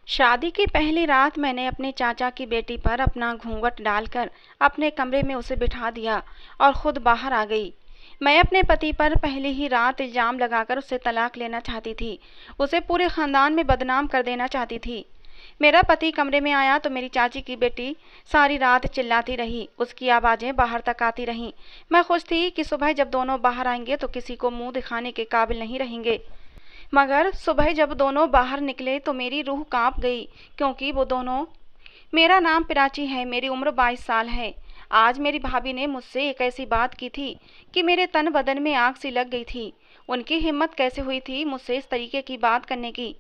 शादी की पहली रात मैंने अपने चाचा की बेटी पर अपना घूंघट डालकर अपने कमरे में उसे बिठा दिया और खुद बाहर आ गई। मैं अपने पति पर पहली ही रात इल्ज़ाम लगाकर उससे तलाक लेना चाहती थी। उसे पूरे ख़ानदान में बदनाम कर देना चाहती थी। मेरा पति कमरे में आया तो मेरी चाची की बेटी सारी रात चिल्लाती रही। उसकी आवाज़ें बाहर तक आती रहीं। मैं खुश थी कि सुबह जब दोनों बाहर आएंगे तो किसी को मुंह दिखाने के काबिल नहीं रहेंगे। मगर सुबह जब दोनों बाहर निकले तो मेरी रूह कांप गई, क्योंकि वो दोनों। मेरा नाम प्राची है, मेरी उम्र 22 साल है। आज मेरी भाभी ने मुझसे एक ऐसी बात की थी कि मेरे तन बदन में आग सी लग गई थी। उनकी हिम्मत कैसे हुई थी मुझसे इस तरीके की बात करने की।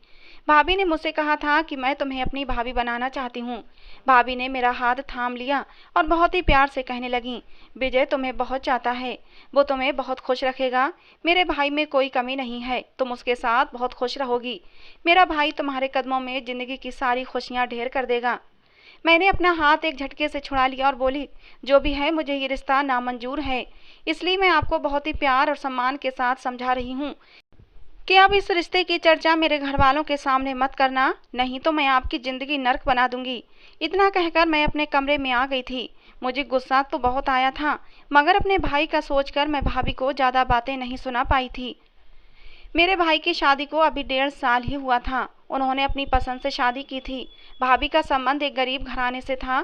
भाभी ने मुझसे कहा था कि मैं तुम्हें अपनी भाभी बनाना चाहती हूँ। भाभी ने मेरा हाथ थाम लिया और बहुत ही प्यार से कहने लगी, विजय तुम्हें बहुत चाहता है, वो तुम्हें बहुत खुश रखेगा। मेरे भाई में कोई कमी नहीं है, तुम उसके साथ बहुत खुश रहोगी। मेरा भाई तुम्हारे कदमों में जिंदगी की सारी खुशियाँ ढेर कर देगा। मैंने अपना हाथ एक झटके से छुड़ा लिया और बोली, जो भी है मुझे ये रिश्ता नामंजूर है। इसलिए मैं आपको बहुत ही प्यार और सम्मान के साथ समझा रही हूँ कि अब इस रिश्ते की चर्चा मेरे घर वालों के सामने मत करना, नहीं तो मैं आपकी ज़िंदगी नर्क बना दूंगी। इतना कहकर मैं अपने कमरे में आ गई थी। मुझे गुस्सा तो बहुत आया था, मगर अपने भाई का सोचकर मैं भाभी को ज़्यादा बातें नहीं सुना पाई थी। मेरे भाई की शादी को अभी 1.5 साल ही हुआ था। उन्होंने अपनी पसंद से शादी की थी। भाभी का संबंध एक गरीब घराने से था।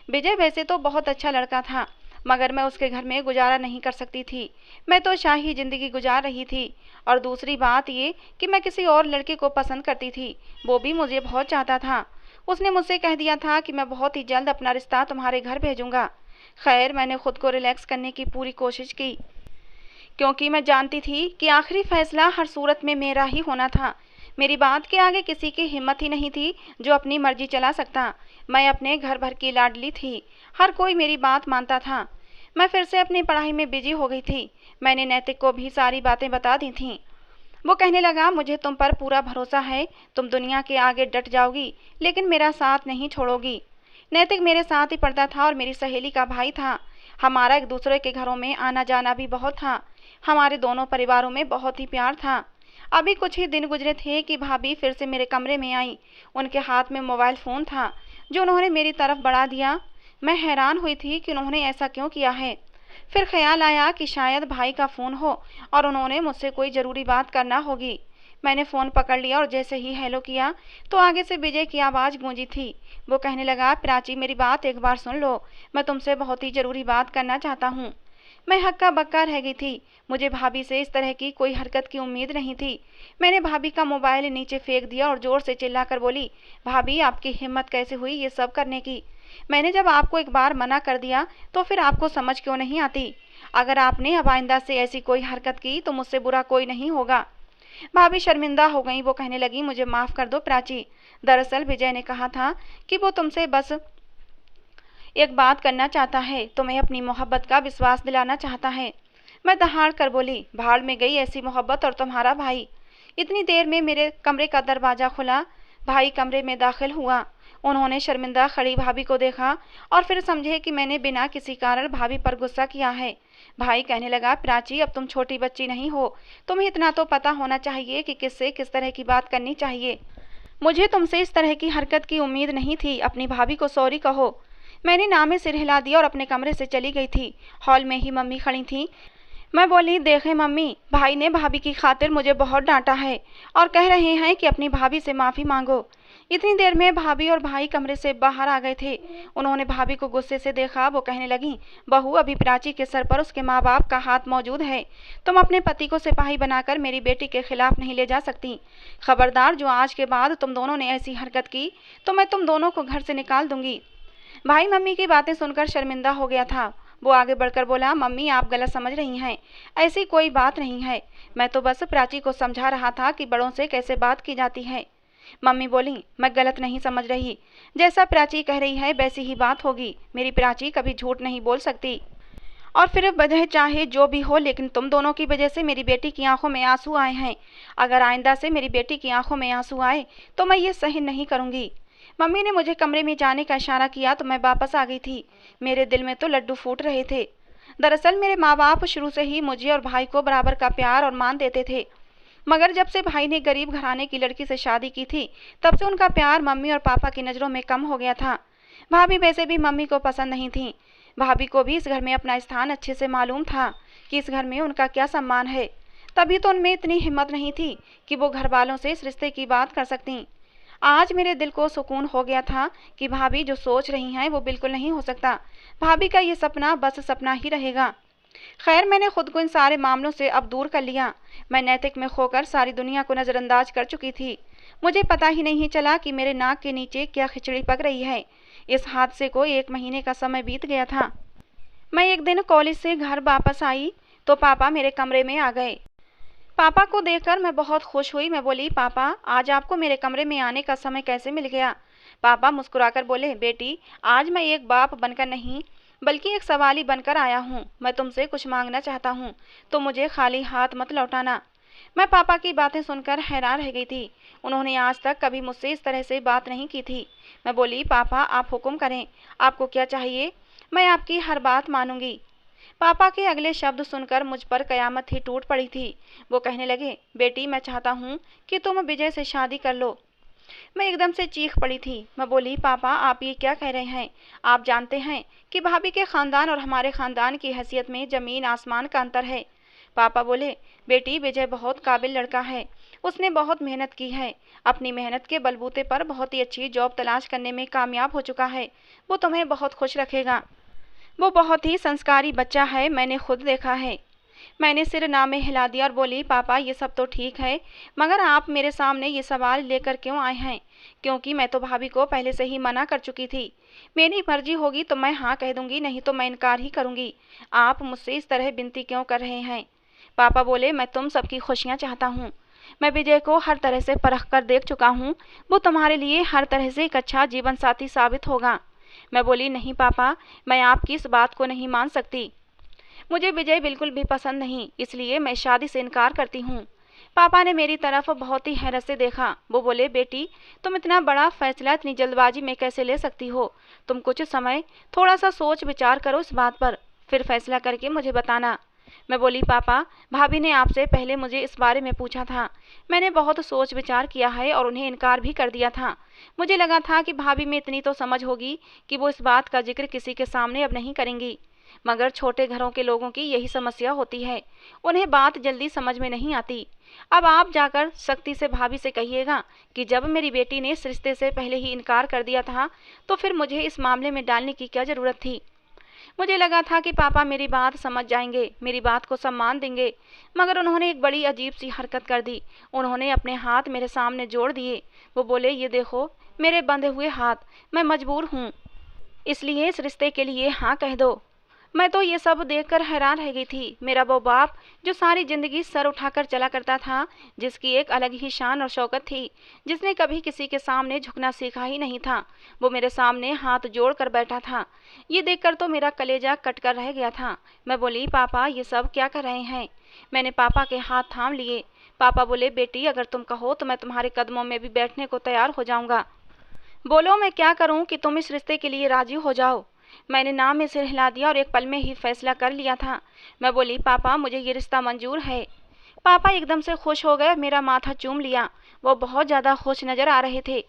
विजय वैसे तो बहुत अच्छा लड़का था, मगर मैं उसके घर में गुजारा नहीं कर सकती थी। मैं तो शाही ज़िंदगी गुजार रही थी। और दूसरी बात ये कि मैं किसी और लड़के को पसंद करती थी, वो भी मुझे बहुत चाहता था। उसने मुझसे कह दिया था कि मैं बहुत ही जल्द अपना रिश्ता तुम्हारे घर भेजूंगा। खैर, मैंने खुद को रिलैक्स करने की पूरी कोशिश की, क्योंकि मैं जानती थी कि आखिरी फैसला हर सूरत में मेरा ही होना था। मेरी बात के आगे किसी की हिम्मत ही नहीं थी जो अपनी मर्जी चला सकता। मैं अपने घर भर की लाडली थी, हर कोई मेरी बात मानता था। मैं फिर से अपनी पढ़ाई में बिजी हो गई थी। मैंने नैतिक को भी सारी बातें बता दी थीं। वो कहने लगा, मुझे तुम पर पूरा भरोसा है, तुम दुनिया के आगे डट जाओगी, लेकिन मेरा साथ नहीं छोड़ोगी। नैतिक मेरे साथ ही पढ़ता था और मेरी सहेली का भाई था। हमारा एक दूसरे के घरों में आना जाना भी बहुत था। हमारे दोनों परिवारों में बहुत ही प्यार था। अभी कुछ ही दिन गुजरे थे कि भाभी फिर से मेरे कमरे में आई। उनके हाथ में मोबाइल फ़ोन था, जो उन्होंने मेरी तरफ बढ़ा दिया। मैं हैरान हुई थी कि उन्होंने ऐसा क्यों किया है। फिर ख्याल आया कि शायद भाई का फ़ोन हो और उन्होंने मुझसे कोई ज़रूरी बात करना होगी। मैंने फ़ोन पकड़ लिया और जैसे ही हेलो किया तो आगे से विजय की आवाज़ गूंजी थी। वो कहने लगा, प्राची मेरी बात एक बार सुन लो, मैं तुमसे बहुत ही ज़रूरी बात करना चाहता हूँ। मैं हक्का बक्का रह गई थी। मुझे भाभी से इस तरह की कोई हरकत की उम्मीद नहीं थी। मैंने भाभी का मोबाइल नीचे फेंक दिया और ज़ोर से चिल्लाकर बोली, भाभी आपकी हिम्मत कैसे हुई ये सब करने की? मैंने जब आपको एक बार मना कर दिया तो फिर आपको समझ क्यों नहीं आती? अगर आपने अब आइंदा से ऐसी कोई हरकत की तो मुझसे बुरा कोई नहीं होगा। भाभी शर्मिंदा हो गई। वो कहने लगी, मुझे माफ़ कर दो प्राची। दरअसल विजय ने कहा था कि वो तुमसे बस एक बात करना चाहता है, तुम्हें अपनी मोहब्बत का विश्वास दिलाना चाहता है। मैं दहाड़ कर बोली, भाड़ में गई ऐसी मोहब्बत और तुम्हारा भाई। इतनी देर में मेरे कमरे का दरवाज़ा खुला। भाई कमरे में दाखिल हुआ। उन्होंने शर्मिंदा खड़ी भाभी को देखा और फिर समझे कि मैंने बिना किसी कारण भाभी पर गुस्सा किया है। भाई कहने लगा, प्राची अब तुम छोटी बच्ची नहीं हो, तुम्हें इतना तो पता होना चाहिए कि किससे किस तरह की बात करनी चाहिए। मुझे तुमसे इस तरह की हरकत की उम्मीद नहीं थी। अपनी भाभी को सॉरी कहो। मैंने नामे सिर हिला दिया और अपने कमरे से चली गई थी। हॉल में ही मम्मी खड़ी थी। मैं बोली, देखें मम्मी, भाई ने भाभी की खातिर मुझे बहुत डांटा है और कह रहे हैं कि अपनी भाभी से माफ़ी मांगो। इतनी देर में भाभी और भाई कमरे से बाहर आ गए थे। उन्होंने भाभी को गुस्से से देखा। वो कहने लगी, बहू अभी प्राची के सर पर उसके माँ बाप का हाथ मौजूद है। तुम अपने पति को सिपाही बनाकर मेरी बेटी के खिलाफ नहीं ले जा सकती। खबरदार, जो आज के बाद तुम दोनों ने ऐसी हरकत की तो मैं तुम दोनों को घर से निकाल दूंगी। भाई मम्मी की बातें सुनकर शर्मिंदा हो गया था। वो आगे बढ़कर बोला, मम्मी आप गलत समझ रही हैं, ऐसी कोई बात नहीं है। मैं तो बस प्राची को समझा रहा था कि बड़ों से कैसे बात की जाती है। मम्मी बोली, मैं गलत नहीं समझ रही, जैसा प्राची कह रही है वैसी ही बात होगी। मेरी प्राची कभी झूठ नहीं बोल सकती। और फिर वजह चाहे जो भी हो, लेकिन तुम दोनों की वजह से मेरी बेटी की आंखों में आंसू आए हैं। अगर आइंदा से मेरी बेटी की आंखों में आंसू आए तो मैं ये सहन नहीं करूंगी। मम्मी ने मुझे कमरे में जाने का इशारा किया तो मैं वापस आ गई थी। मेरे दिल में तो लड्डू फूट रहे थे। दरअसल मेरे माँ बाप शुरू से ही मुझे और भाई को बराबर का प्यार और मान देते थे। मगर जब से भाई ने गरीब घराने की लड़की से शादी की थी, तब से उनका प्यार मम्मी और पापा की नज़रों में कम हो गया था। भाभी वैसे भी मम्मी को पसंद नहीं थी। भाभी को भी इस घर में अपना स्थान अच्छे से मालूम था कि इस घर में उनका क्या सम्मान है। तभी तो उनमें इतनी हिम्मत नहीं थी कि वो घर वालों से इस रिश्ते की बात कर सकती। आज मेरे दिल को सुकून हो गया था कि भाभी जो सोच रही हैं वो बिल्कुल नहीं हो सकता। भाभी का ये सपना बस सपना ही रहेगा। खैर, मैंने खुद को इन सारे मामलों से अब दूर कर लिया। मैं नैतिक में खोकर सारी दुनिया को नज़रअंदाज कर चुकी थी। मुझे पता ही नहीं चला कि मेरे नाक के नीचे क्या खिचड़ी पक रही है। इस हादसे को 1 महीने का समय बीत गया था। मैं एक दिन कॉलेज से घर वापस आई तो पापा मेरे कमरे में आ गए। पापा को देखकर मैं बहुत खुश हुई। मैं बोली, पापा आज आपको मेरे कमरे में आने का समय कैसे मिल गया? पापा मुस्कुराकर बोले, बेटी आज मैं एक बाप बनकर नहीं बल्कि एक सवाली बनकर आया हूँ। मैं तुमसे कुछ मांगना चाहता हूँ, तो मुझे खाली हाथ मत लौटाना। मैं पापा की बातें सुनकर हैरान रह गई थी। उन्होंने आज तक कभी मुझसे इस तरह से बात नहीं की थी। मैं बोली, पापा आप हुक्म करें, आपको क्या चाहिए? मैं आपकी हर बात मानूंगी। पापा के अगले शब्द सुनकर मुझ पर कयामत ही टूट पड़ी थी। वो कहने लगे, बेटी मैं चाहता हूँ कि तुम विजय से शादी कर लो। मैं एकदम से चीख पड़ी थी। मैं बोली, पापा आप ये क्या कह रहे हैं? आप जानते हैं कि भाभी के खानदान और हमारे खानदान की हैसियत में जमीन आसमान का अंतर है। पापा बोले, बेटी विजय बहुत काबिल लड़का है। उसने बहुत मेहनत की है। अपनी मेहनत के बलबूते पर बहुत ही अच्छी जॉब तलाश करने में कामयाब हो चुका है। वो तुम्हें बहुत खुश रखेगा। वो बहुत ही संस्कारी बच्चा है, मैंने खुद देखा है। मैंने सिर नामे हिला दिया और बोली, पापा ये सब तो ठीक है, मगर आप मेरे सामने ये सवाल लेकर क्यों आए हैं? क्योंकि मैं तो भाभी को पहले से ही मना कर चुकी थी। मेरी मर्जी होगी तो मैं हाँ कह दूंगी, नहीं तो मैं इनकार ही करूंगी। आप मुझसे इस तरह विनती क्यों कर रहे हैं? पापा बोले, मैं तुम सबकी खुशियाँ चाहता हूँ। मैं विजय को हर तरह से परख कर देख चुका हूँ। वो तुम्हारे लिए हर तरह से एक अच्छा जीवन साथी साबित होगा। मैं बोली, नहीं पापा, मैं आपकी इस बात को नहीं मान सकती। मुझे विजय बिल्कुल भी पसंद नहीं, इसलिए मैं शादी से इनकार करती हूँ। पापा ने मेरी तरफ बहुत ही हैरत से देखा। वो बोले, बेटी तुम इतना बड़ा फैसला इतनी जल्दबाजी में कैसे ले सकती हो? तुम कुछ समय थोड़ा सा सोच विचार करो इस बात पर, फिर फैसला करके मुझे बताना। मैं बोली, पापा भाभी ने आपसे पहले मुझे इस बारे में पूछा था। मैंने बहुत सोच विचार किया है और उन्हें इनकार भी कर दिया था। मुझे लगा था कि भाभी में इतनी तो समझ होगी कि वो इस बात का जिक्र किसी के सामने अब नहीं करेंगी। मगर छोटे घरों के लोगों की यही समस्या होती है, उन्हें बात जल्दी समझ में नहीं आती। अब आप जाकर सख्ती से भाभी से कहिएगा कि जब मेरी बेटी ने इस रिश्ते से पहले ही इनकार कर दिया था, तो फिर मुझे इस मामले में डालने की क्या ज़रूरत थी? मुझे लगा था कि पापा मेरी बात समझ जाएंगे, मेरी बात को सम्मान देंगे, मगर उन्होंने एक बड़ी अजीब सी हरकत कर दी। उन्होंने अपने हाथ मेरे सामने जोड़ दिए। वो बोले, ये देखो मेरे बंधे हुए हाथ, मैं मजबूर हूँ, इसलिए इस रिश्ते के लिए हाँ कह दो। मैं तो ये सब देखकर हैरान रह गई थी। मेरा वो बाप जो सारी जिंदगी सर उठाकर चला करता था, जिसकी एक अलग ही शान और शौकत थी, जिसने कभी किसी के सामने झुकना सीखा ही नहीं था, वो मेरे सामने हाथ जोड़ कर बैठा था। ये देखकर तो मेरा कलेजा कट कर रह गया था। मैं बोली, पापा ये सब क्या कर रहे हैं? मैंने पापा के हाथ थाम लिए। पापा बोले, बेटी अगर तुम कहो तो मैं तुम्हारे कदमों में भी बैठने को तैयार हो जाऊंगा। बोलो मैं क्या करूं कि तुम इस रिश्ते के लिए राजी हो जाओ? मैंने नाम में सिर हिला दिया और एक पल में ही फैसला कर लिया था। मैं बोली, पापा मुझे ये रिश्ता मंजूर है। पापा एकदम से खुश हो गए, मेरा माथा चूम लिया। वो बहुत ज़्यादा खुश नज़र आ रहे थे।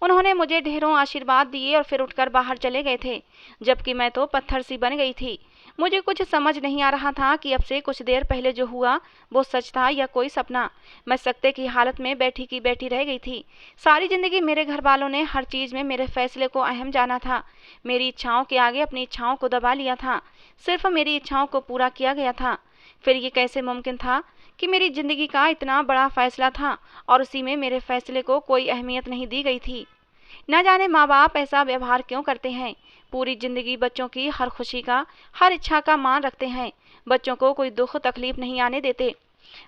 उन्होंने मुझे ढेरों आशीर्वाद दिए और फिर उठकर बाहर चले गए थे, जबकि मैं तो पत्थर सी बन गई थी। मुझे कुछ समझ नहीं आ रहा था कि अब से कुछ देर पहले जो हुआ वो सच था या कोई सपना। मैं सकते की हालत में बैठी की बैठी रह गई थी। सारी ज़िंदगी मेरे घर वालों ने हर चीज़ में मेरे फैसले को अहम जाना था। मेरी इच्छाओं के आगे अपनी इच्छाओं को दबा लिया था। सिर्फ मेरी इच्छाओं को पूरा किया गया था। फिर ये कैसे मुमकिन था कि मेरी ज़िंदगी का इतना बड़ा फैसला था और उसी में मेरे फैसले को कोई अहमियत नहीं दी गई थी। न जाने माँ बाप ऐसा व्यवहार क्यों करते हैं। पूरी ज़िंदगी बच्चों की हर खुशी का, हर इच्छा का मान रखते हैं, बच्चों को कोई दुख तकलीफ नहीं आने देते,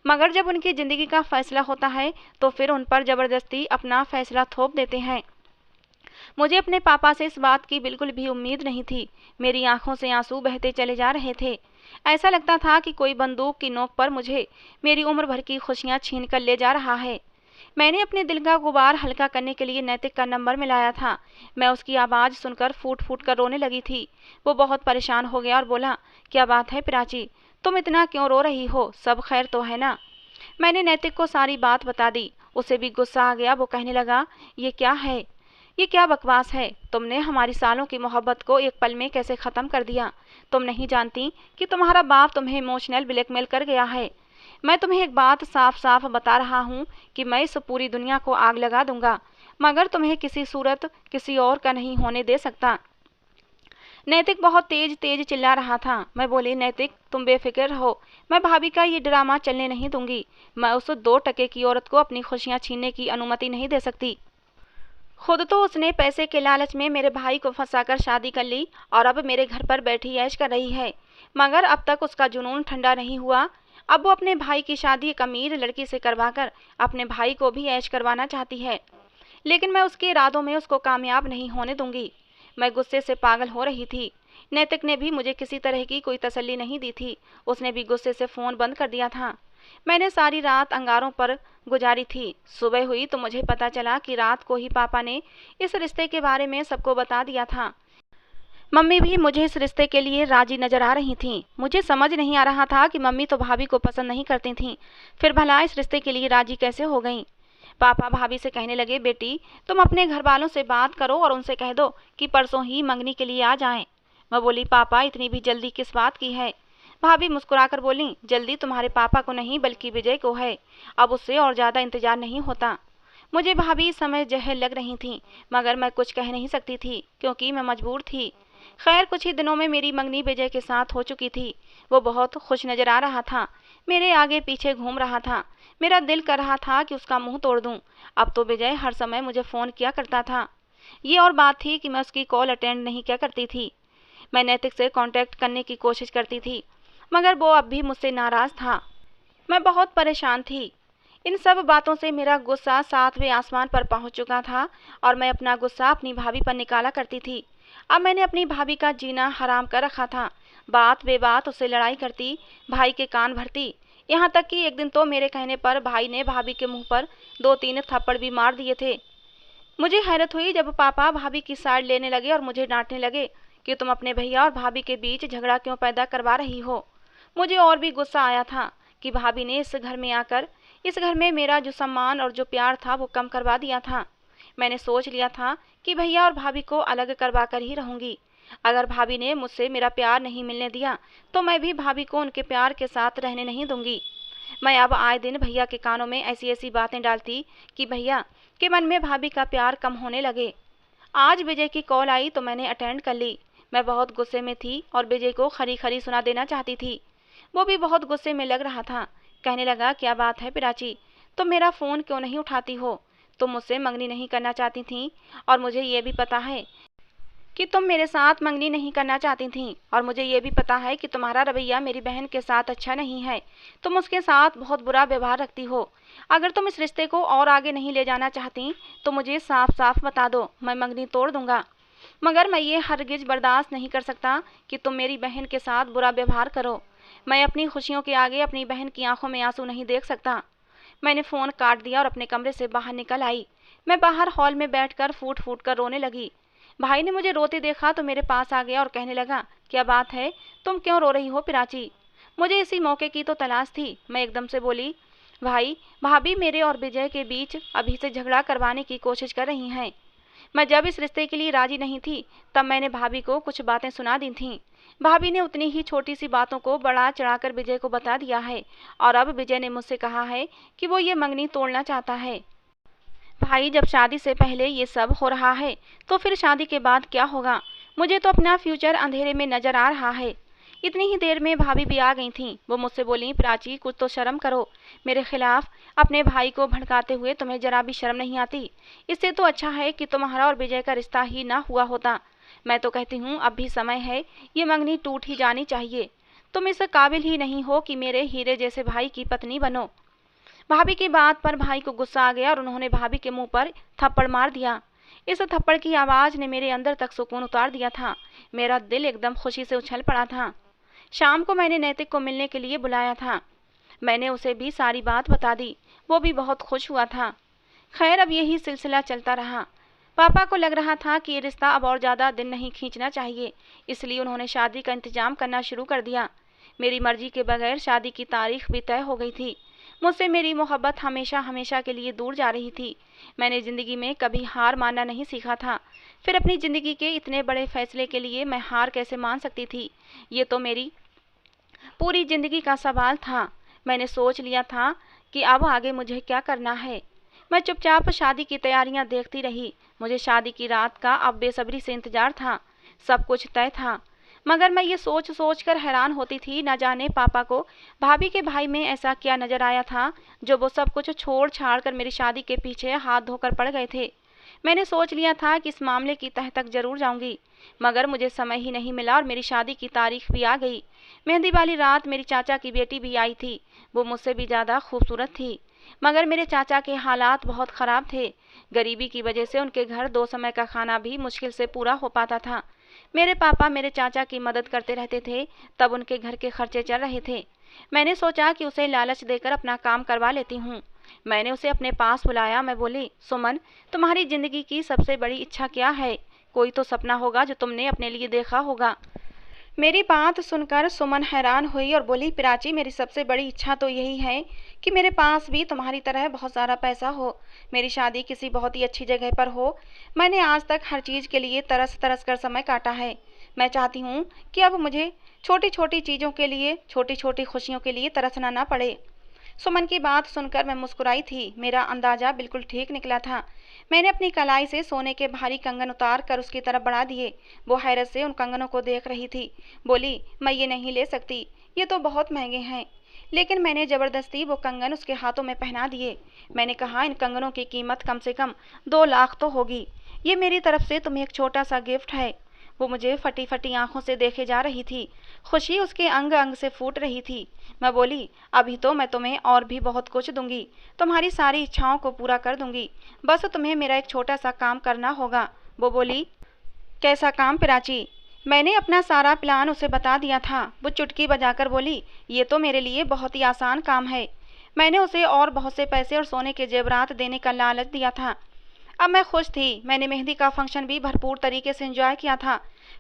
मगर जब उनकी ज़िंदगी का फैसला होता है तो फिर उन पर ज़बरदस्ती अपना फैसला थोप देते हैं। मुझे अपने पापा से इस बात की बिल्कुल भी उम्मीद नहीं थी। मेरी आंखों से आंसू बहते चले जा रहे थे। ऐसा लगता था कि कोई बंदूक की नोक पर मुझे मेरी उम्र भर की खुशियाँ छीन कर ले जा रहा है। मैंने अपने दिल का गुबार हल्का करने के लिए नैतिक का नंबर मिलाया था। मैं उसकी आवाज़ सुनकर फूट फूट कर रोने लगी थी। वो बहुत परेशान हो गया और बोला, क्या बात है प्राची, तुम इतना क्यों रो रही हो? सब खैर तो है ना? मैंने नैतिक को सारी बात बता दी। उसे भी गुस्सा आ गया। वो कहने लगा, ये क्या है, ये क्या बकवास है। तुमने हमारी सालों की मोहब्बत को एक पल में कैसे ख़त्म कर दिया। तुम नहीं जानती कि तुम्हारा बाप तुम्हें इमोशनल ब्लैकमेल कर गया है। मैं तुम्हें एक बात साफ साफ बता रहा हूँ कि मैं इस पूरी दुनिया को आग लगा दूंगा, मगर तुम्हें किसी सूरत किसी और का नहीं होने दे सकता। नैतिक बहुत तेज तेज चिल्ला रहा था। मैं बोली, नैतिक तुम बेफिक्र रहो, मैं भाभी का ये ड्रामा चलने नहीं दूंगी। मैं उस 2 टके की औरत को अपनी खुशियां छीनने की अनुमति नहीं दे सकती। खुद तो उसने पैसे के लालच में मेरे भाई को फंसाकर शादी कर ली और अब मेरे घर पर बैठी ऐश कर रही है, मगर अब तक उसका जुनून ठंडा नहीं हुआ। अब वो अपने भाई की शादी एक अमीर लड़की से करवाकर अपने भाई को भी ऐश करवाना चाहती है, लेकिन मैं उसके इरादों में उसको कामयाब नहीं होने दूंगी। मैं गुस्से से पागल हो रही थी। नैतिक ने भी मुझे किसी तरह की कोई तसल्ली नहीं दी थी। उसने भी गुस्से से फ़ोन बंद कर दिया था। मैंने सारी रात अंगारों पर गुजारी थी। सुबह हुई तो मुझे पता चला कि रात को ही पापा ने इस रिश्ते के बारे में सबको बता दिया था। मम्मी भी मुझे इस रिश्ते के लिए राजी नजर आ रही थीं। मुझे समझ नहीं आ रहा था कि मम्मी तो भाभी को पसंद नहीं करती थीं, फिर भला इस रिश्ते के लिए राजी कैसे हो गईं। पापा भाभी से कहने लगे, बेटी तुम अपने घर वालों से बात करो और उनसे कह दो कि परसों ही मंगनी के लिए आ जाएं। मैं बोली, पापा इतनी भी जल्दी किस बात की है। भाभी मुस्कुराकर बोली, जल्दी तुम्हारे पापा को नहीं बल्कि विजय को है। अब उससे और ज़्यादा इंतजार नहीं होता। मुझे भाभी इस समय जहर लग रही थी, मगर मैं कुछ कह नहीं सकती थी क्योंकि मैं मजबूर थी। खैर कुछ ही दिनों में मेरी मंगनी विजय के साथ हो चुकी थी। वो बहुत खुश नजर आ रहा था, मेरे आगे पीछे घूम रहा था। मेरा दिल कर रहा था कि उसका मुंह तोड़ दूं। अब तो विजय हर समय मुझे फ़ोन किया करता था। ये और बात थी कि मैं उसकी कॉल अटेंड नहीं किया करती थी। मैं नैतिक से कांटेक्ट करने की कोशिश करती थी, मगर वो अब भी मुझसे नाराज़ था। मैं बहुत परेशान थी। इन सब बातों से मेरा गुस्सा 7वें आसमान पर पहुंच चुका था और मैं अपना गुस्सा अपनी भाभी पर निकाला करती थी। अब मैंने अपनी भाभी का जीना हराम कर रखा था। बात बेबात उससे लड़ाई करती, भाई के कान भरती। यहाँ तक कि एक दिन तो मेरे कहने पर भाई ने भाभी के मुंह पर 2-3 थप्पड़ भी मार दिए थे। मुझे हैरत हुई जब पापा भाभी की साइड लेने लगे और मुझे डांटने लगे कि तुम अपने भैया और भाभी के बीच झगड़ा क्यों पैदा करवा रही हो। मुझे और भी गुस्सा आया था कि भाभी ने इस घर में आकर इस घर में मेरा जो सम्मान और जो प्यार था वो कम करवा दिया था। मैंने सोच लिया था कि भैया और भाभी को अलग करवा कर ही रहूंगी। अगर भाभी ने मुझसे मेरा प्यार नहीं मिलने दिया तो मैं भी भाभी को उनके प्यार के साथ रहने नहीं दूंगी। मैं अब आए दिन भैया के कानों में ऐसी ऐसी बातें डालती कि भैया के मन में भाभी का प्यार कम होने लगे। आज विजय की कॉल आई तो मैंने अटेंड कर ली। मैं बहुत गुस्से में थी और विजय को खरी खरी सुना देना चाहती थी। वो भी बहुत गुस्से में लग रहा था। कहने लगा, क्या बात है पिराची, तुम मेरा फ़ोन क्यों नहीं उठाती हो। तुम मुझसे मंगनी नहीं करना चाहती थी और मुझे ये भी पता है कि तुम मेरे साथ मंगनी नहीं करना चाहती थीं, और मुझे ये भी पता है कि तुम्हारा रवैया मेरी बहन के साथ अच्छा नहीं है। तुम उसके साथ बहुत बुरा व्यवहार रखती हो। अगर तुम इस रिश्ते को और आगे नहीं ले जाना चाहती तो मुझे साफ साफ बता दो, मैं मंगनी तोड़ दूंगा। मगर मैं ये हरगिज बर्दाश्त नहीं कर सकता कि तुम मेरी बहन के साथ बुरा व्यवहार करो। मैं अपनी खुशियों के आगे अपनी बहन की आंखों में आंसू नहीं देख सकता। मैंने फ़ोन काट दिया और अपने कमरे से बाहर निकल आई। मैं बाहर हॉल में बैठकर फूट फूट कर रोने लगी। भाई ने मुझे रोते देखा तो मेरे पास आ गया और कहने लगा, क्या बात है, तुम क्यों रो रही हो पिराची। मुझे इसी मौके की तो तलाश थी। मैं एकदम से बोली, भाई भाभी मेरे और विजय के बीच अभी से झगड़ा करवाने की कोशिश कर रही हैं। मैं जब इस रिश्ते के लिए राजी नहीं थी तब मैंने भाभी को कुछ बातें सुना दी थीं। भाभी ने उतनी ही छोटी सी बातों को बढ़ा चढ़ाकर विजय को बता दिया है और अब विजय ने मुझसे कहा है कि वो ये मंगनी तोड़ना चाहता है। भाई जब शादी से पहले ये सब हो रहा है तो फिर शादी के बाद क्या होगा। मुझे तो अपना फ्यूचर अंधेरे में नजर आ रहा है। इतनी ही देर में भाभी भी आ गई थीं। वो मुझसे बोली, प्राची कुछ तो शर्म करो, मेरे खिलाफ अपने भाई को भड़काते हुए तुम्हें जरा भी शर्म नहीं आती। इससे तो अच्छा है कि तुम्हारा और विजय का रिश्ता ही ना हुआ होता। मैं तो कहती हूँ अब भी समय है, ये मंगनी टूट ही जानी चाहिए। तुम इस काबिल ही नहीं हो कि मेरे हीरे जैसे भाई की पत्नी बनो। भाभी की बात पर भाई को गुस्सा आ गया और उन्होंने भाभी के मुंह पर थप्पड़ मार दिया। इस थप्पड़ की आवाज़ ने मेरे अंदर तक सुकून उतार दिया था। मेरा दिल एकदम खुशी से उछल पड़ा था। शाम को मैंने नैतिक को मिलने के लिए बुलाया था। मैंने उसे भी सारी बात बता दी। वो भी बहुत खुश हुआ था। खैर अब यही सिलसिला चलता रहा। पापा को लग रहा था कि ये रिश्ता अब और ज़्यादा दिन नहीं खींचना चाहिए, इसलिए उन्होंने शादी का इंतजाम करना शुरू कर दिया। मेरी मर्जी के बगैर शादी की तारीख भी तय हो गई थी। मुझसे मेरी मोहब्बत हमेशा हमेशा के लिए दूर जा रही थी। मैंने ज़िंदगी में कभी हार मानना नहीं सीखा था। फिर अपनी ज़िंदगी के इतने बड़े फैसले के लिए मैं हार कैसे मान सकती थी? ये तो मेरी पूरी ज़िंदगी का सवाल था। मैंने सोच लिया था कि अब आगे मुझे क्या करना है। मैं चुपचाप शादी की तैयारियां देखती रही। मुझे शादी की रात का अब बेसब्री से इंतजार था। सब कुछ तय था। मगर मैं ये सोच सोच कर हैरान होती थी, न जाने पापा को भाभी के भाई में ऐसा क्या नजर आया था जो वो सब कुछ छोड़ छाड़ कर मेरी शादी के पीछे हाथ धोकर पड़ गए थे। मैंने सोच लिया था कि इस मामले की तह तक जरूर जाऊंगी, मगर मुझे समय ही नहीं मिला और मेरी शादी की तारीख भी आ गई। मेहंदी वाली रात मेरी चाचा की बेटी भी आई थी। वो मुझसे भी ज़्यादा खूबसूरत थी, मगर मेरे चाचा के हालात बहुत ख़राब थे। गरीबी की वजह से उनके घर 2 समय का खाना भी मुश्किल से पूरा हो पाता था। मेरे पापा मेरे चाचा की मदद करते रहते थे, तब उनके घर के खर्चे चल रहे थे। मैंने सोचा कि उसे लालच देकर अपना काम करवा लेती हूँ। मैंने उसे अपने पास बुलाया। मैं बोली, सुमन, तुम्हारी ज़िंदगी की सबसे बड़ी इच्छा क्या है? कोई तो सपना होगा जो तुमने अपने लिए देखा होगा। मेरी बात सुनकर सुमन हैरान हुई और बोली, प्राची, मेरी सबसे बड़ी इच्छा तो यही है कि मेरे पास भी तुम्हारी तरह बहुत सारा पैसा हो, मेरी शादी किसी बहुत ही अच्छी जगह पर हो। मैंने आज तक हर चीज़ के लिए तरस तरस कर समय काटा है। मैं चाहती हूँ कि अब मुझे छोटी छोटी चीज़ों के लिए, छोटी छोटी खुशियों के लिए तरसना ना पड़े। सुमन की बात सुनकर मैं मुस्कुराई थी। मेरा अंदाजा बिल्कुल ठीक निकला था। मैंने अपनी कलाई से सोने के भारी कंगन उतार कर उसकी तरफ बढ़ा दिए। वो हैरत से उन कंगनों को देख रही थी। बोली, मैं ये नहीं ले सकती, ये तो बहुत महंगे हैं। लेकिन मैंने ज़बरदस्ती वो कंगन उसके हाथों में पहना दिए। मैंने कहा, इन कंगनों की कीमत कम से कम 2 लाख तो होगी। ये मेरी तरफ से तुम्हें एक छोटा सा गिफ्ट है। वो मुझे फटी फटी आंखों से देखे जा रही थी। खुशी उसके अंग अंग से फूट रही थी। मैं बोली, अभी तो मैं तुम्हें और भी बहुत कुछ दूंगी, तुम्हारी सारी इच्छाओं को पूरा कर दूंगी। बस तुम्हें मेरा एक छोटा सा काम करना होगा। वो बोली, कैसा काम प्राची? मैंने अपना सारा प्लान उसे बता दिया था। वो चुटकी बजाकर बोली, ये तो मेरे लिए बहुत ही आसान काम है। मैंने उसे और बहुत से पैसे और सोने के जेवरात देने का लालच दिया था। अब मैं खुश थी। मैंने मेहंदी का फंक्शन भी भरपूर तरीके से एंजॉय किया था।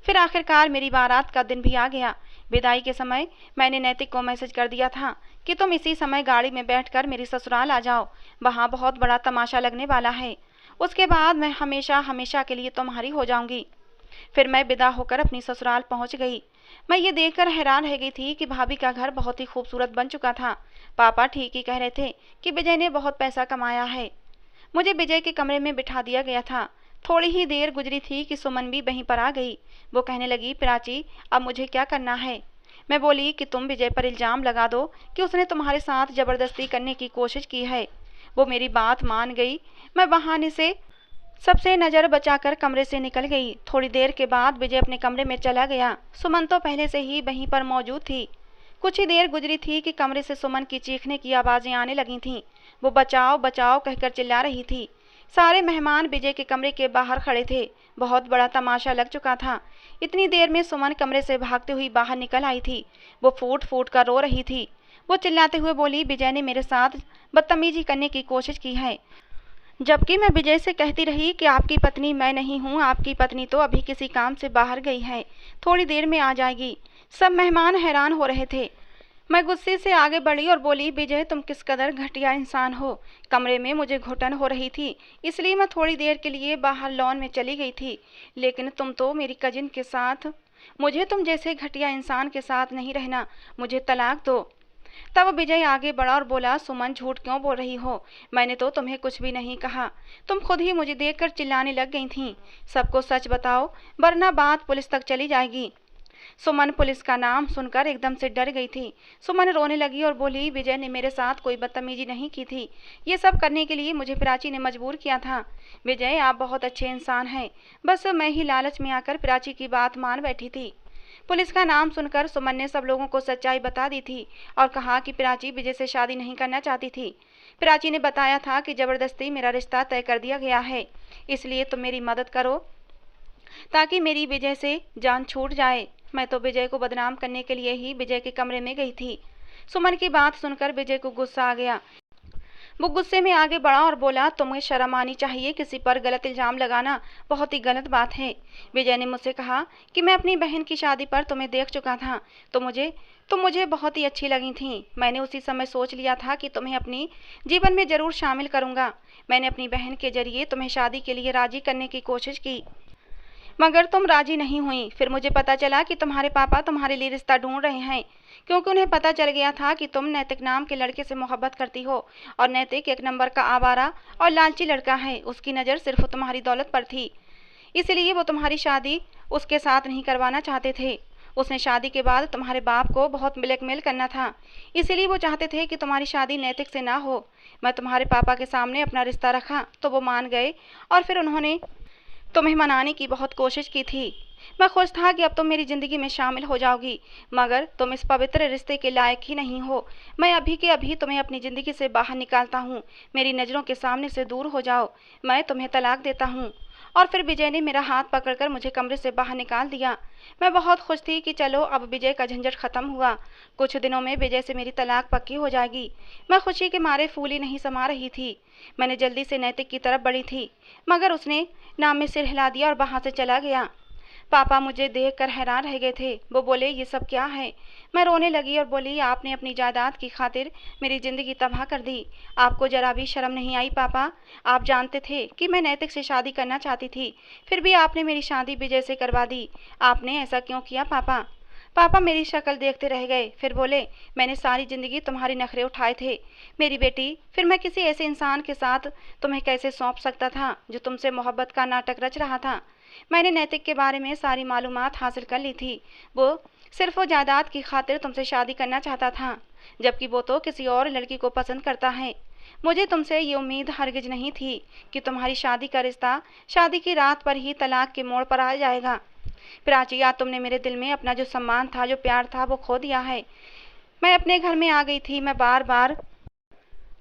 फिर आखिरकार मेरी बारात का दिन भी आ गया। विदाई के समय मैंने नैतिक को मैसेज कर दिया था कि तुम इसी समय गाड़ी में बैठकर मेरी ससुराल आ जाओ, वहाँ बहुत बड़ा तमाशा लगने वाला है। उसके बाद मैं हमेशा हमेशा के लिए तुम्हारी हो जाऊंगी। फिर मैं विदा होकर अपनी ससुराल पहुंच गई। मैं ये देखकर हैरान रह गई थी कि भाभी का घर बहुत ही खूबसूरत बन चुका था। पापा ठीक ही कह रहे थे कि विजय ने बहुत पैसा कमाया है। मुझे विजय के कमरे में बिठा दिया गया था। थोड़ी ही देर गुजरी थी कि सुमन भी वहीं पर आ गई। वो कहने लगी, प्राची, अब मुझे क्या करना है? मैं बोली कि तुम विजय पर इल्ज़ाम लगा दो कि उसने तुम्हारे साथ ज़बरदस्ती करने की कोशिश की है। वो मेरी बात मान गई। मैं बहाने से सबसे नज़र बचाकर कमरे से निकल गई। थोड़ी देर के बाद विजय अपने कमरे में चला गया। सुमन तो पहले से ही वहीं पर मौजूद थी। कुछ ही देर गुजरी थी कि कमरे से सुमन की चीखने की आवाज़ें आने लगी थीं। वो बचाओ बचाओ कहकर चिल्ला रही थी। सारे मेहमान विजय के कमरे के बाहर खड़े थे। बहुत बड़ा तमाशा लग चुका था। इतनी देर में सुमन कमरे से भागती हुई बाहर निकल आई थी। वो फूट फूट कर रो रही थी। वो चिल्लाते हुए बोली, विजय ने मेरे साथ बदतमीजी करने की कोशिश की है, जबकि मैं विजय से कहती रही कि आपकी पत्नी मैं नहीं हूँ, आपकी पत्नी तो अभी किसी काम से बाहर गई है, थोड़ी देर में आ जाएगी। सब मेहमान हैरान हो रहे थे। मैं गुस्से से आगे बढ़ी और बोली, विजय, तुम किस कदर घटिया इंसान हो। कमरे में मुझे घुटन हो रही थी, इसलिए मैं थोड़ी देर के लिए बाहर लॉन में चली गई थी। लेकिन तुम तो मेरी कजिन के साथ, मुझे तुम जैसे घटिया इंसान के साथ नहीं रहना। मुझे तलाक दो। तब विजय आगे बढ़ा और बोला, सुमन, झूठ क्यों बोल रही हो? मैंने तो तुम्हें कुछ भी नहीं कहा। तुम खुद ही मुझे देखकर चिल्लाने लग गई थीं। सबको सच बताओ, वरना बात पुलिस तक चली जाएगी। सुमन पुलिस का नाम सुनकर एकदम से डर गई थी। सुमन रोने लगी और बोली, विजय ने मेरे साथ कोई बदतमीजी नहीं की थी। ये सब करने के लिए मुझे प्राची ने मजबूर किया था। विजय, आप बहुत अच्छे इंसान हैं, बस मैं ही लालच में आकर प्राची की बात मान बैठी थी। पुलिस का नाम सुनकर सुमन ने सब लोगों को सच्चाई बता दी थी और कहा कि प्राची विजय से शादी नहीं करना चाहती थी। प्राची ने बताया था कि जबरदस्ती मेरा रिश्ता तय कर दिया गया है, इसलिए तुम मेरी मदद करो ताकि मेरी विजय से जान छूट जाए। मैं तो विजय को बदनाम करने के लिए ही विजय के कमरे में गई थी। सुमन की बात सुनकर विजय को गुस्सा आ गया। वो गुस्से में आगे बढ़ा और बोला, तुम्हें शर्म आनी चाहिए, किसी पर गलत इल्ज़ाम लगाना बहुत ही गलत बात है। विजय ने मुझसे कहा कि मैं अपनी बहन की शादी पर तुम्हें देख चुका था, तुम मुझे बहुत ही अच्छी लगी थी। मैंने उसी समय सोच लिया था कि तुम्हें अपनी जीवन में ज़रूर शामिल करूँगा। मैंने अपनी बहन के जरिए तुम्हें शादी के लिए राज़ी करने की कोशिश की, मगर तुम राजी नहीं हुई। फिर मुझे पता चला कि तुम्हारे पापा तुम्हारे लिए रिश्ता ढूंढ रहे हैं, क्योंकि उन्हें पता चल गया था कि तुम नैतिक नाम के लड़के से मोहब्बत करती हो, और नैतिक एक नंबर का आवारा और लालची लड़का है। उसकी नज़र सिर्फ तुम्हारी दौलत पर थी, इसलिए वो तुम्हारी शादी उसके साथ नहीं करवाना चाहते थे। उसने शादी के बाद तुम्हारे बाप को बहुत ब्लैकमेल करना था, इसीलिए वो चाहते थे कि तुम्हारी शादी नैतिक से ना हो। मैं तुम्हारे पापा के सामने अपना रिश्ता रखा तो वो मान गए, और फिर उन्होंने तुम्हें मनाने की बहुत कोशिश की थी। मैं खुश था कि अब तुम मेरी ज़िंदगी में शामिल हो जाओगी, मगर तुम इस पवित्र रिश्ते के लायक ही नहीं हो। मैं अभी के अभी तुम्हें अपनी ज़िंदगी से बाहर निकालता हूँ। मेरी नज़रों के सामने से दूर हो जाओ, मैं तुम्हें तलाक देता हूँ। और फिर विजय ने मेरा हाथ पकड़कर मुझे कमरे से बाहर निकाल दिया। मैं बहुत खुश थी कि चलो अब विजय का झंझट खत्म हुआ। कुछ दिनों में विजय से मेरी तलाक पक्की हो जाएगी। मैं खुशी के मारे फूली नहीं समा रही थी। मैंने जल्दी से नैतिक की तरफ बढ़ी थी, मगर उसने नाम में सिर हिला दिया और वहाँ से चला गया। पापा मुझे देखकर हैरान रह गए थे। वो बोले, ये सब क्या है? मैं रोने लगी और बोली, आपने अपनी जायदाद की खातिर मेरी ज़िंदगी तबाह कर दी। आपको जरा भी शर्म नहीं आई पापा? आप जानते थे कि मैं नैतिक से शादी करना चाहती थी, फिर भी आपने मेरी शादी विजय से करवा दी। आपने ऐसा क्यों किया पापा? पापा मेरी शक्ल देखते रह गए, फिर बोले, मैंने सारी ज़िंदगी तुम्हारे नखरे उठाए थे मेरी बेटी, फिर मैं किसी ऐसे इंसान के साथ तुम्हें कैसे सौंप सकता था जो तुमसे मोहब्बत का नाटक रच रहा था। मैंने नैतिक के बारे में सारी मालूमात हासिल कर ली थी। वो जायदाद की खातिर तुमसे शादी करना चाहता था, जबकि वो तो किसी और लड़की को पसंद करता है। मुझे तुमसे ये उम्मीद हरगिज नहीं थी कि तुम्हारी शादी का रिश्ता शादी की रात पर ही तलाक के मोड़ पर आ जाएगा। प्राची, आज तुमने मेरे दिल में अपना जो सम्मान था, जो प्यार था, वो खो दिया है। मैं अपने घर में आ गई थी। मैं बार बार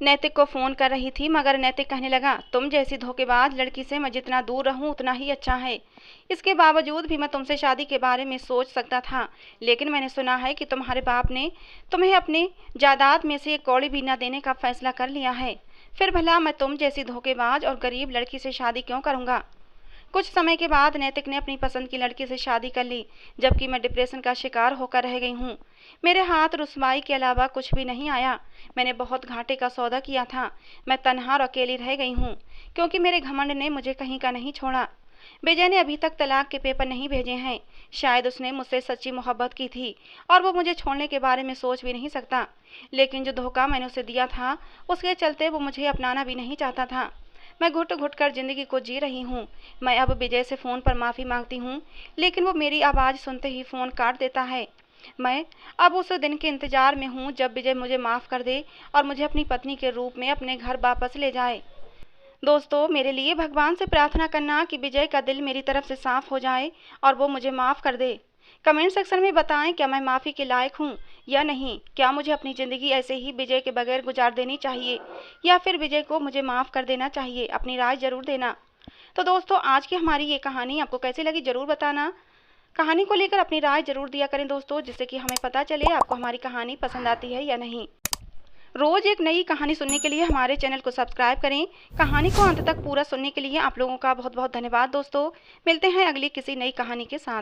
नैतिक को फ़ोन कर रही थी, मगर नैतिक कहने लगा, तुम जैसी धोखेबाज लड़की से मैं जितना दूर रहूं उतना ही अच्छा है। इसके बावजूद भी मैं तुमसे शादी के बारे में सोच सकता था, लेकिन मैंने सुना है कि तुम्हारे बाप ने तुम्हें अपनी जायदाद में से एक कौड़ी भी न देने का फैसला कर लिया है। फिर भला मैं तुम जैसी धोखेबाज और गरीब लड़की से शादी क्यों करूँगा? कुछ समय के बाद नैतिक ने अपनी पसंद की लड़की से शादी कर ली, जबकि मैं डिप्रेशन का शिकार होकर रह गई हूँ। मेरे हाथ रुसवाई के अलावा कुछ भी नहीं आया। मैंने बहुत घाटे का सौदा किया था। मैं तन्हा और अकेली रह गई हूँ, क्योंकि मेरे घमंड ने मुझे कहीं का नहीं छोड़ा। विजय ने अभी तक तलाक के पेपर नहीं भेजे हैं। शायद उसने मुझसे सच्ची मोहब्बत की थी और वो मुझे छोड़ने के बारे में सोच भी नहीं सकता, लेकिन जो धोखा मैंने उसे दिया था, उसके चलते वो मुझे अपनाना भी नहीं चाहता था। मैं घुट घुट कर जिंदगी को जी रही हूँ। मैं अब विजय से फ़ोन पर माफ़ी मांगती हूँ, लेकिन वो मेरी आवाज़ सुनते ही फ़ोन काट देता है। मैं अब उस दिन के इंतज़ार में हूँ जब विजय मुझे माफ़ कर दे और मुझे अपनी पत्नी के रूप में अपने घर वापस ले जाए। दोस्तों, मेरे लिए भगवान से प्रार्थना करना कि विजय का दिल मेरी तरफ से साफ़ हो जाए और वो मुझे माफ़ कर दे। कमेंट सेक्शन में बताएं, क्या मैं माफ़ी के लायक हूँ या नहीं? क्या मुझे अपनी ज़िंदगी ऐसे ही विजय के बगैर गुजार देनी चाहिए, या फिर विजय को मुझे माफ़ कर देना चाहिए? अपनी राय ज़रूर देना। तो दोस्तों, आज की हमारी ये कहानी आपको कैसी लगी ज़रूर बताना। कहानी को लेकर अपनी राय ज़रूर दिया करें दोस्तों, जिससे कि हमें पता चले आपको हमारी कहानी पसंद आती है या नहीं। रोज़ एक नई कहानी सुनने के लिए हमारे चैनल को सब्सक्राइब करें। कहानी को अंत तक पूरा सुनने के लिए आप लोगों का बहुत बहुत धन्यवाद दोस्तों। मिलते हैं अगली किसी नई कहानी के साथ।